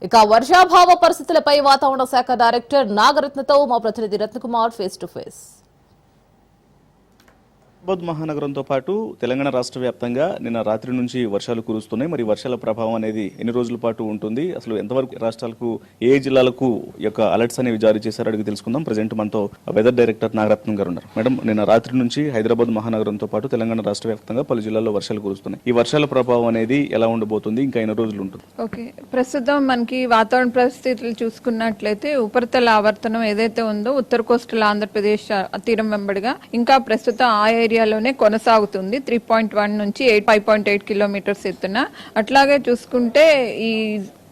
ఇక వర్షాభావ పరిస్థితులపై వాతావరణ శాఖ డైరెక్టర్ నాగరత్నతో మా ప్రతినిధి Ratnakumar face to face. Hyderabad మహానగరంతో పాటు తెలంగాణ రాష్ట్ర వ్యాప్తంగా నిన్న రాత్రి నుంచి వర్షాలు కురుస్తున్నాయి. మరి వర్షాల ప్రభావం అనేది ఎన్ని రోజుల పాటు ఉంటుంది, అసలు ఎంతవరకు రాష్ట్రాలకు ఏ జిల్లాలకు యొక్క అలర్ట్స్ అనేవి జారీ చేశారో అడిగి తెలుసుకుందాం. ప్రజెంట్ మనతో వెదర్ డైరెక్టర్ నాగరత్నం గారు ఉన్నారు. మేడం, నిన్న రాత్రి నుంచి హైదరాబాద్ మహానగరంతో పాటు తెలంగాణ రాష్ట్ర వ్యాప్తంగా పలు జిల్లాల్లో వర్షాలు కురుస్తున్నాయి. ఈ వర్షాల ప్రభావం అనేది ఎలా ఉండబోతుంది, ఇంకా ఎన్ని రోజులు ఉంటుంది? ఓకే, ప్రస్తుతం మనకి వాతావరణ పరిస్థితులు చూసుకున్నట్లయితే ఉపరితల ఆవర్తనం ఏదైతే ఉందో ఉత్తర కోస్టల్ ఆంధ్రప్రదేశ్ తీరం వెంబడిగా ఇంకా ప్రస్తుతం ఆ ఏరియాలోనే కొనసాగుతుంది. 3.1 నుంచి 5.8 కిలోమీటర్స్ ఎత్తున. అట్లాగే చూసుకుంటే ఈ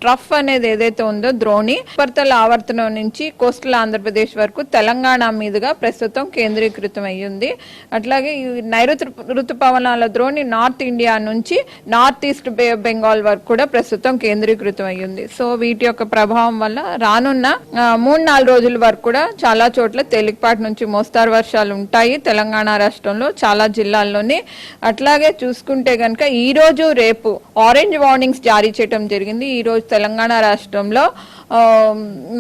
ట్రఫ్ అనేది ఏదైతే ఉందో ద్రోణి ఉపరితల ఆవర్తనం నుంచి కోస్టల్ ఆంధ్రప్రదేశ్ వరకు తెలంగాణ మీదుగా ప్రస్తుతం కేంద్రీకృతం అయ్యింది. అట్లాగే ఈ నైరుతి రుతుపవనాల ద్రోణి నార్త్ ఇండియా నుంచి north east bay of Bengal వరకు కూడా ప్రస్తుతం కేంద్రీకృతం అయ్యింది. సో వీటి యొక్క ప్రభావం వల్ల రానున్న 3-4 రోజుల వరకు కూడా చాలా చోట్ల తేలికపాటి నుంచి మోస్తారు వర్షాలు ఉంటాయి తెలంగాణ రాష్ట్రంలో చాలా జిల్లాల్లోని. అట్లాగే చూసుకుంటే కనుక ఈ రోజు రేపు ఆరెంజ్ వార్నింగ్స్ జారీ చేయడం జరిగింది. ఈ రోజు తెలంగాణ రాష్ట్రంలో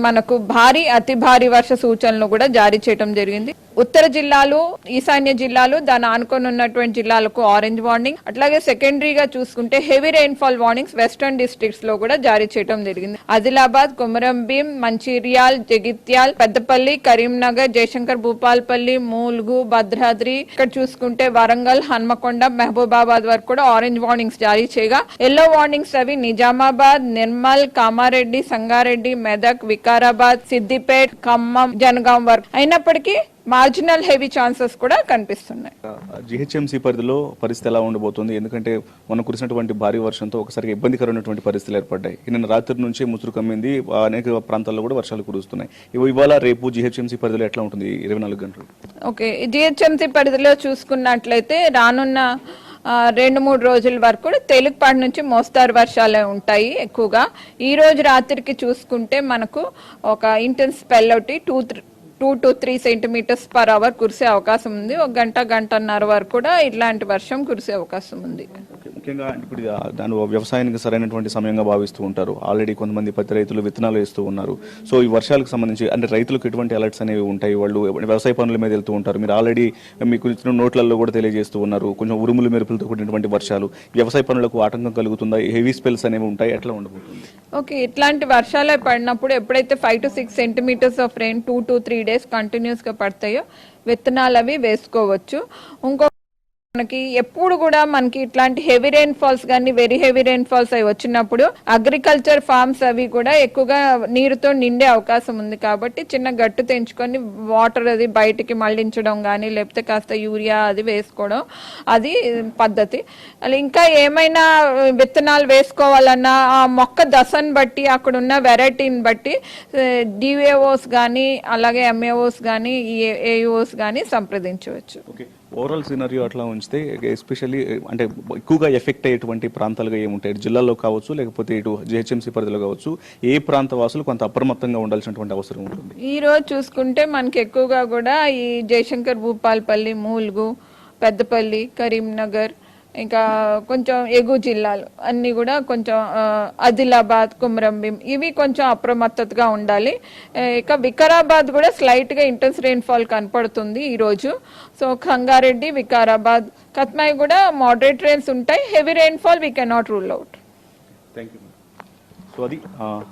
మనకు భారీ అతి భారీ వర్ష సూచనలు కూడా జారీ చేయడం జరిగింది. ఉత్తర జిల్లాలు, ఈశాన్య జిల్లాలు, దాని ఆనుకొని ఉన్నటువంటి జిల్లాలకు ఆరెంజ్ వార్నింగ్, అట్లాగే సెకండరీగా చూసుకుంటే heavy rainfall warnings western districts లో కూడా జారీ చేయడం జరిగింది. ఆదిలాబాద్, కొమరంభీం, మంచిర్యాల్, జగిత్యాల్, పెద్దపల్లి, కరీంనగర్, జయశంకర్ భూపాల్పల్లి, మూల్గు, భద్రాద్రి, ఇక్కడ చూసుకుంటే వరంగల్, హన్మకొండ, మహబూబాబాద్ వరకు కూడా ఆరెంజ్ వార్నింగ్స్ జారీ చేయగా ఎల్లో వార్నింగ్స్ అవి నిజామాబాద్, నిర్మల్, కామారెడ్డి, సంగారెడ్డి, మెదక్, వికారాబాద్, సిద్దిపేట్, ఖమ్మం, జనగాం వరకు అయినప్పటికీ మార్జినల్ హెవీ ఛాన్సెస్ కూడా కనిపిస్తున్నాయి. జిహెచ్ఎంసీ పరిధిలో పరిస్థితి ఎలా ఉండబోతుంది? ఎందుకంటే మనం కురిసినటువంటి భారీ వర్షంతో ఒకసారి ఇబ్బందికరమైనటువంటి పరిస్థితులు ఏర్పడ్డాయి. నిన్న రాత్రి నుంచి ముసురు కమ్మింది, అనేక ప్రాంతాల్లో కూడా వర్షాలు కురుస్తున్నాయి. ఇవాళ రేపు జిహెచ్ఎంసీ పరిధిలో ఎట్లా ఉంటుంది 24 గంటలు? ఓకే, జిహెచ్ఎంసీ పరిధిలో చూసుకున్నట్లయితే రానున్న 2-3 రోజుల వరకు కూడా తేలికపాటి నుంచి మోస్తారు వర్షాలే ఉంటాయి ఎక్కువగా. ఈ రోజు రాత్రికి చూసుకుంటే మనకు ఒక ఇంటెన్స్ స్పెల్ ఒకటి 2 to 3 సెంటీమీటర్స్ పర్ అవర్ కురిసే అవకాశం ఉంది. ఒక గంటన్నర వరకు కూడా ఇట్లాంటి వర్షం కురిసే అవకాశం ఉంది. ముఖ్యంగా ఇప్పుడు దాని వ్యవసాయానికి సరైనటువంటి సమయంగా భావిస్తూ ఉంటారు. ఆల్రెడీ కొంతమంది పత్తి రైతులు విత్తనాలు వేస్తూ ఉన్నారు. సో ఈ వర్షాలకు సంబంధించి అంటే రైతులకు ఎటువంటి అలర్ట్స్ అనేవి ఉంటాయి? వాళ్ళు వ్యవసాయ పనుల మీద వెళ్తూ ఉంటారు. మీరు ఆల్రెడీ మీకు ఇచ్చిన నోట్లలో కూడా తెలియజేస్తూ ఉన్నారు. కొంచెం ఉరుములు మెరుపులతో కూడినటువంటి వర్షాలు వ్యవసాయ పనులకు ఆటంకం కలుగుతుందా? హెవీ స్పెల్స్ అనేవి ఉంటాయి, ఎట్లా ఉండబోతుంది? ఓకే, ఇట్లాంటి వర్షాలు పడినప్పుడు ఎప్పుడైతే 5 to 6 centimetres of rain 2 to 3 days continuous గా పడతాయో విత్తనాలు అవి వేసుకోవచ్చు. మనకి ఎప్పుడు కూడా మనకి ఇట్లాంటి హెవీ రెయిన్ ఫాల్స్ కానీ వెరీ హెవీ రెయిన్ ఫాల్స్ అవి వచ్చినప్పుడు అగ్రికల్చర్ ఫార్మ్స్ అవి కూడా ఎక్కువగా నీరుతో నిండే అవకాశం ఉంది. కాబట్టి చిన్న గట్టు తెంచుకొని వాటర్ అది బయటికి మళ్లించడం కానీ లేకపోతే కాస్త యూరియా అది వేసుకోవడం అది పద్ధతి. అలా ఇంకా ఏమైనా విత్తనాలు వేసుకోవాలన్నా ఆ మొక్క దశను బట్టి అక్కడ ఉన్న వెరైటీని బట్టి డిఏఓస్ కానీ అలాగే ఎంఏఓస్ కానీ ఏఈఓస్ కానీ సంప్రదించవచ్చు. ఓవరాల్ సినారియో అట్లా ఉంచితే ఎస్పెషల్లీ అంటే ఎక్కువగా ఎఫెక్ట్ అయ్యేటువంటి ప్రాంతాలుగా ఏముంటాయి? జిల్లాలో కావచ్చు లేకపోతే ఇటు జిహెచ్ఎంసీ పరిధిలో కావచ్చు, ఏ ప్రాంత వాసులు కొంత అప్రమత్తంగా ఉండాల్సినటువంటి అవసరం ఉంటుంది? ఈ రోజు చూసుకుంటే మనకి ఎక్కువగా కూడా ఈ జయశంకర్ భూపాల్పల్లి, మూల్గు, పెద్దపల్లి, కరీంనగర్, ఇంకా కొంచెం ఎగువ జిల్లాలు అన్ని కూడా కొంచెం ఆదిలాబాద్, కొమరంభీం ఇవి కొంచెం అప్రమత్తతగా ఉండాలి. ఇక వికారాబాద్ కూడా స్లైట్ గా ఇంటెన్స్ రెయిన్ఫాల్ కనపడుతుంది ఈ రోజు. సో సంగారెడ్డి, వికారాబాద్, కత్మాయి కూడా మోడరేట్ రెయిన్స్ ఉంటాయి. Heavy rainfall we cannot rule out. Thank you. So అది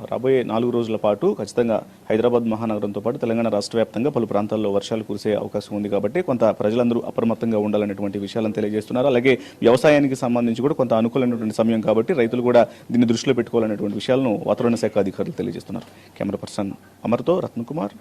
రాబోయే 4 రోజుల పాటు ఖచ్చితంగా హైదరాబాద్ మహానగరంతో పాటు తెలంగాణ రాష్ట్ర వ్యాప్తంగా పలు ప్రాంతాల్లో వర్షాలు కురిసే అవకాశం ఉంది. కాబట్టి కొంత ప్రజలందరూ అప్రమత్తంగా ఉండాలనేటువంటి విషయాలను తెలియజేస్తున్నారు. అలాగే వ్యవసాయానికి సంబంధించి కూడా కొంత అనుకూలమైనటువంటి సమయం కాబట్టి రైతులు కూడా దీన్ని దృష్టిలో పెట్టుకోవాలనేటువంటి విషయాలను వాతావరణ శాఖ అధికారులు తెలియజేస్తున్నారు. కెమెరా పర్సన్ అమర్తో రత్నకుమార్.